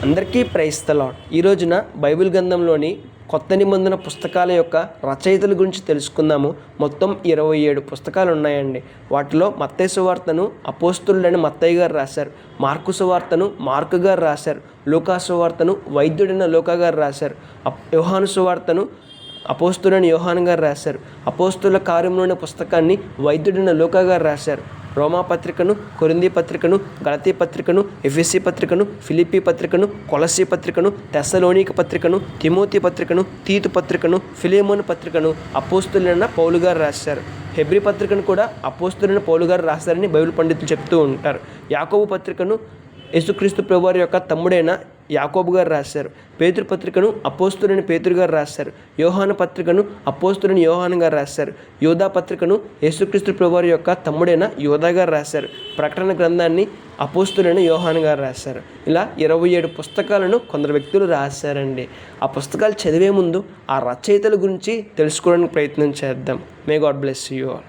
అందరికీ praise the lord. ఈ రోజున బైబిల్ గ్రంథంలోని కొత్త నిబంధన పుస్తకాల యొక్క రచయితల గురించి తెలుసుకుందాము. మొత్తం 27 పుస్తకాలు ఉన్నాయండి. వాటిలో మత్తయి సువార్తను అపోస్తులుడైన మత్తయి గారు రాశారు. మార్కు సువార్తను మార్కు గారు రాశారు. లూకా సువార్తను వైద్యుడైన లూకా గారు రాశారు. యోహాను సువార్తను అపోస్తులైన యోహాను గారు రాశారు. అపోస్తుల కార్యములోని పుస్తకాన్ని వైద్యుడైన లూకా గారు రాశారు. రోమా పత్రికను, కొరింథీ పత్రికను, గలతీ పత్రికను, ఎఫెసీ పత్రికను, ఫిలిప్పీ పత్రికను, కొలస్సీ పత్రికను, తెస్సలోనిక పత్రికను, తిమోతి పత్రికను, తీతు పత్రికను, ఫిలేమోను పత్రికను అపోస్తులైన పౌలు గారు రాశారు. హెబ్రీ పత్రికను కూడా అపోస్తులైన పౌలు గారు రాశారని బైబిల్ పండితులు చెప్తూ ఉంటారు. యాకోబు పత్రికను యేసుక్రీస్తు ప్రభువారి యొక్క తమ్ముడైన యాకోబు గారు రాశారు. పేతురు పత్రికను అపోస్తులైన పేతురు గారు రాశారు. యోహాను పత్రికను అపోస్తులైన యోహాను గారు రాశారు. యోధా పత్రికను యేసుక్రీస్తు ప్రభువారి యొక్క తమ్ముడైన యోధా గారు రాశారు. ప్రకటన గ్రంథాన్ని అపోస్తులైన యోహాను గారు రాశారు. ఇలా 27 పుస్తకాలను కొందరు వ్యక్తులు రాశారండి. ఆ పుస్తకాలు చదివే ముందు ఆ రచయితల గురించి తెలుసుకోవడానికి ప్రయత్నం చేద్దాం. May God bless you all.